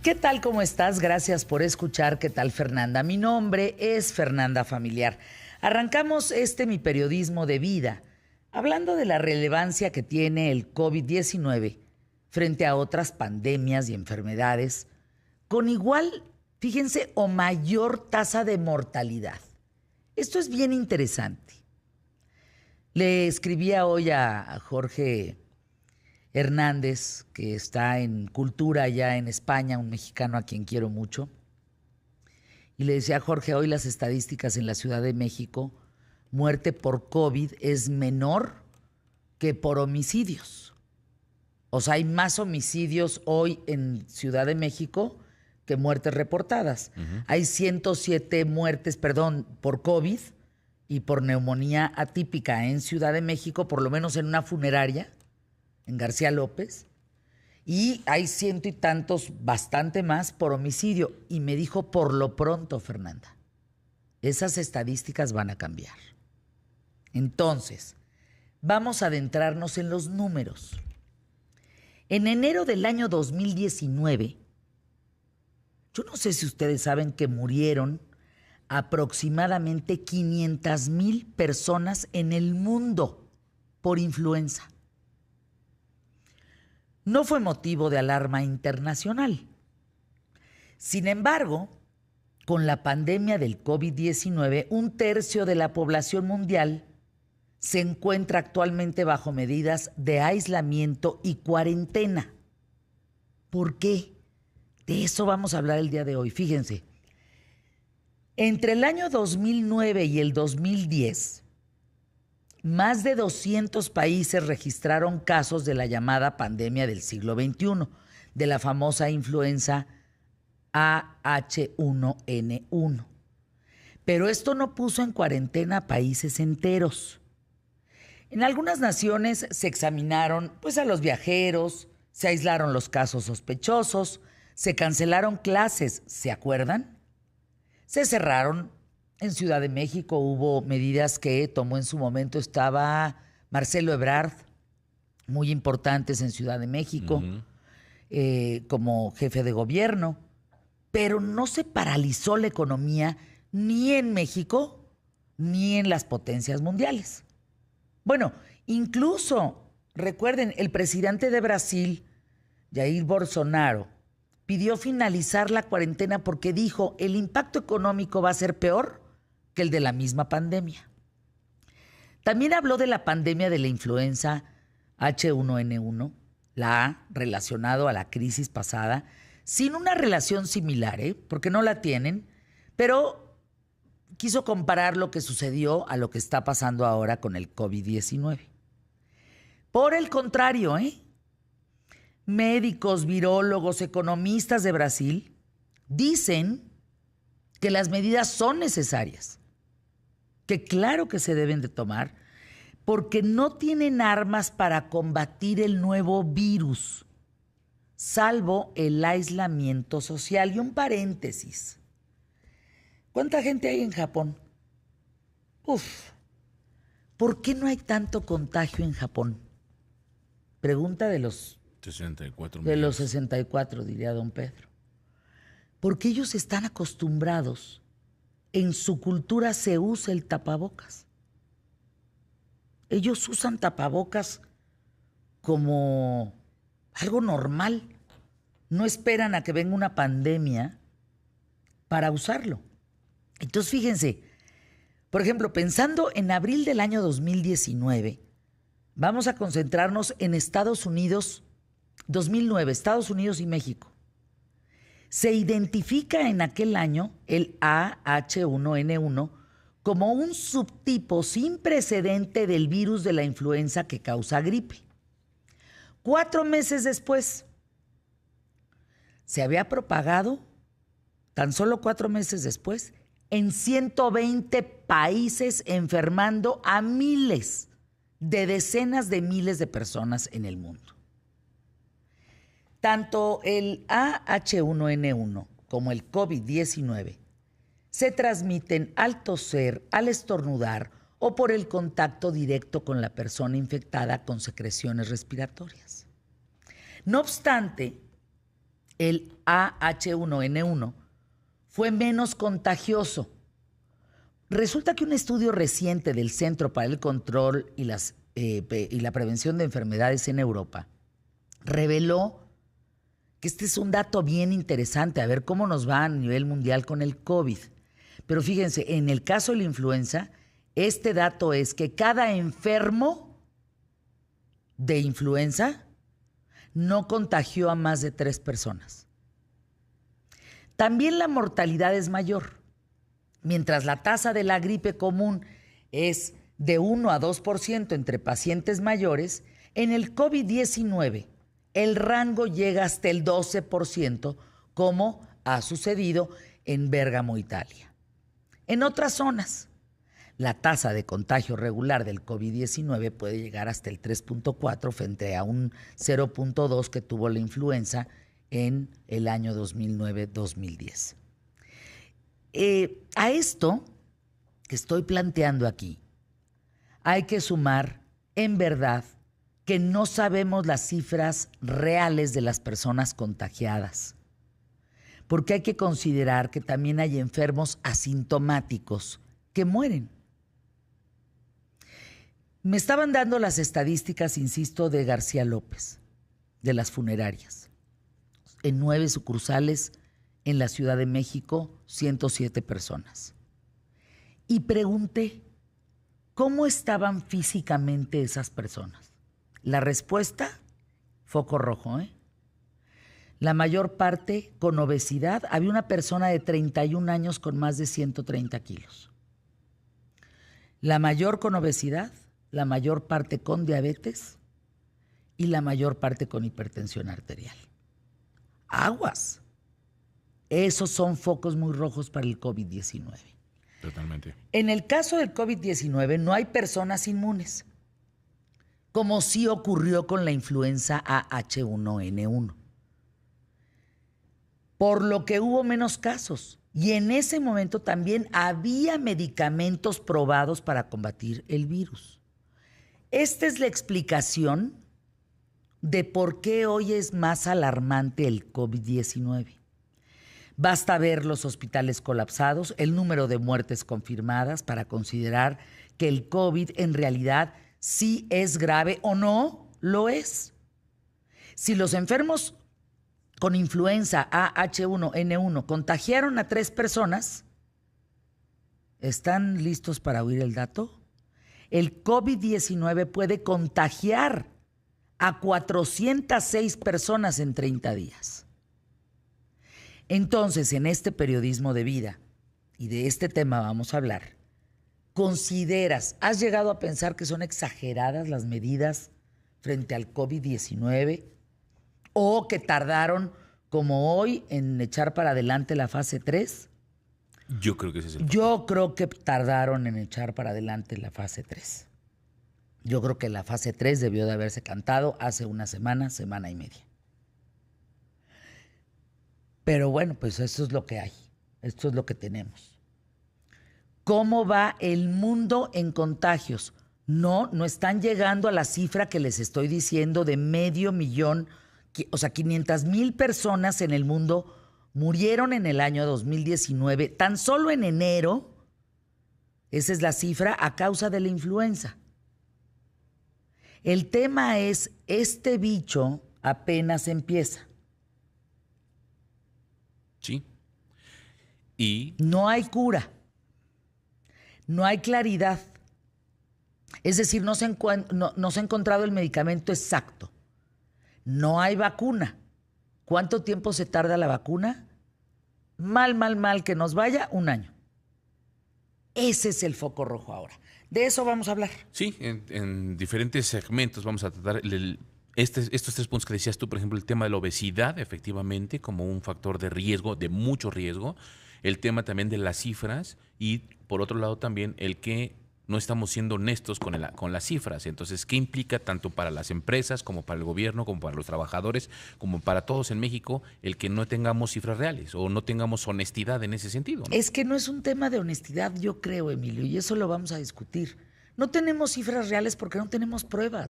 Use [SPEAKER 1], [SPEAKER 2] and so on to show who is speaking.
[SPEAKER 1] ¿Qué tal? ¿Cómo estás? Gracias por escuchar. ¿Qué tal, Fernanda? Mi nombre es Fernanda Familiar. Arrancamos mi periodismo de vida hablando de la relevancia que tiene el COVID-19 frente a otras pandemias y enfermedades con igual, fíjense, o mayor tasa de mortalidad. Esto es bien interesante. Le escribía hoy a Jorge Hernández, que está en Cultura allá en España, un mexicano a quien quiero mucho. Y le decía a Jorge, hoy las estadísticas en la Ciudad de México, muerte por COVID es menor que por homicidios. O sea, hay más homicidios hoy en Ciudad de México que muertes reportadas. Hay 107 muertes, por COVID y por neumonía atípica en Ciudad de México, por lo menos en una funeraria, en García López, y hay ciento y tantos, bastante más, por homicidio. Y me dijo, por lo pronto, Fernanda, esas estadísticas van a cambiar. Entonces, vamos a adentrarnos en los números. En enero del año 2019, yo no sé si ustedes saben que murieron aproximadamente 500,000 personas en el mundo por influenza. No fue motivo de alarma internacional. Sin embargo, con la pandemia del COVID-19, 1/3 de la población mundial se encuentra actualmente bajo medidas de aislamiento y cuarentena. ¿Por qué? De eso vamos a hablar el día de hoy. Fíjense, entre el año 2009 y el 2010, más de 200 países registraron casos de la llamada pandemia del siglo XXI, de la famosa influenza H1N1. Pero esto no puso en cuarentena a países enteros. En algunas naciones se examinaron a los viajeros, se aislaron los casos sospechosos, se cancelaron clases, ¿se acuerdan? Se cerraron. En Ciudad de México hubo medidas que tomó en su momento, estaba Marcelo Ebrard, muy importantes en Ciudad de México, como jefe de gobierno, pero no se paralizó la economía ni en México ni en las potencias mundiales. Bueno, incluso, recuerden, el presidente de Brasil, Jair Bolsonaro, pidió finalizar la cuarentena porque dijo, el impacto económico va a ser peor que el de la misma pandemia. También habló de la pandemia de la influenza H1N1, la A, relacionado a la crisis pasada, sin una relación similar, porque no la tienen, pero quiso comparar lo que sucedió a lo que está pasando ahora con el COVID-19. Por el contrario, médicos, virólogos, economistas de Brasil dicen que las medidas son necesarias, que claro que se deben de tomar, porque no tienen armas para combatir el nuevo virus, salvo el aislamiento social. Y un paréntesis, ¿cuánta gente hay en Japón? ¿Por qué no hay tanto contagio en Japón? Pregunta de los
[SPEAKER 2] 64
[SPEAKER 1] de los 64, diría don Pedro. Porque ellos están acostumbrados, en su cultura se usa el tapabocas. Ellos usan tapabocas como algo normal. No esperan a que venga una pandemia para usarlo. Entonces, fíjense, por ejemplo, pensando en abril del año 2019, vamos a concentrarnos en Estados Unidos, 2009, Estados Unidos y México. Se identifica en aquel año el H1N1 como un subtipo sin precedente del virus de la influenza que causa gripe. 4 meses después, se había propagado, tan solo 4 meses después, en 120 países, enfermando a miles de decenas de miles de personas en el mundo. Tanto el H1N1 como el COVID-19 se transmiten al toser, al estornudar o por el contacto directo con la persona infectada con secreciones respiratorias. No obstante, el AH1N1 fue menos contagioso. Resulta que un estudio reciente del Centro para el Control y la Prevención de Enfermedades en Europa reveló que este es un dato bien interesante, a ver cómo nos va a nivel mundial con el COVID. Pero fíjense, en el caso de la influenza, este dato es que cada enfermo de influenza no contagió a más de 3 personas. También la mortalidad es mayor. Mientras la tasa de la gripe común es de 1 a 2% entre pacientes mayores, en el COVID-19 el rango llega hasta el 12%, como ha sucedido en Bérgamo, Italia. En otras zonas, la tasa de contagio regular del COVID-19 puede llegar hasta el 3.4 frente a un 0.2 que tuvo la influenza en el año 2009-2010. A esto que estoy planteando aquí, hay que sumar, en verdad, que no sabemos las cifras reales de las personas contagiadas, porque hay que considerar que también hay enfermos asintomáticos que mueren. Me estaban dando las estadísticas, insisto, de García López, de las funerarias. En 9 sucursales en la Ciudad de México, 107 personas. Y pregunté, ¿cómo estaban físicamente esas personas? La respuesta, foco rojo, La mayor parte con obesidad. Había una persona de 31 años con más de 130 kilos. La mayor con obesidad, la mayor parte con diabetes y la mayor parte con hipertensión arterial. Aguas. Esos son focos muy rojos para el COVID-19.
[SPEAKER 2] Totalmente.
[SPEAKER 1] En el caso del COVID-19 no hay personas inmunes, como sí ocurrió con la influenza AH1N1. Por lo que hubo menos casos. Y en ese momento también había medicamentos probados para combatir el virus. Esta es la explicación de por qué hoy es más alarmante el COVID-19. Basta ver los hospitales colapsados, el número de muertes confirmadas para considerar que el COVID en realidad sí es grave o no lo es. Si los enfermos con influenza AH1N1 contagiaron a 3 personas, ¿están listos para oír el dato? El COVID-19 puede contagiar a 406 personas en 30 días. Entonces, en este periodismo de vida, y de este tema vamos a hablar, ¿has llegado a pensar que son exageradas las medidas frente al COVID-19 o que tardaron, como hoy, en echar para adelante la fase 3?
[SPEAKER 2] Yo creo que ese es el
[SPEAKER 1] Yo creo que tardaron en echar para adelante la fase 3. Yo creo que la fase 3 debió de haberse cantado hace una semana, semana y media. Pero bueno, pues eso es lo que hay. Esto es lo que tenemos. ¿Cómo va el mundo en contagios? No están llegando a la cifra que les estoy diciendo de 500,000, o sea, 500,000 personas en el mundo murieron en el año 2019, tan solo en enero, esa es la cifra, a causa de la influenza. El tema es, este bicho apenas empieza.
[SPEAKER 2] Sí. Y
[SPEAKER 1] no hay cura, no hay claridad. Es decir, no se ha encontrado el medicamento exacto. No hay vacuna. ¿Cuánto tiempo se tarda la vacuna? Mal que nos vaya, 1 año. Ese es el foco rojo ahora. De eso vamos a hablar.
[SPEAKER 2] Sí, en diferentes segmentos vamos a tratar estos 3 puntos que decías tú, por ejemplo, el tema de la obesidad, efectivamente, como un factor de riesgo, de mucho riesgo. El tema también de las cifras y, por otro lado, también el que no estamos siendo honestos con las cifras. Entonces, ¿qué implica tanto para las empresas como para el gobierno, como para los trabajadores, como para todos en México, el que no tengamos cifras reales o no tengamos honestidad en ese sentido, ¿no?
[SPEAKER 1] Es que no es un tema de honestidad, yo creo, Emilio, y eso lo vamos a discutir. No tenemos cifras reales porque no tenemos pruebas.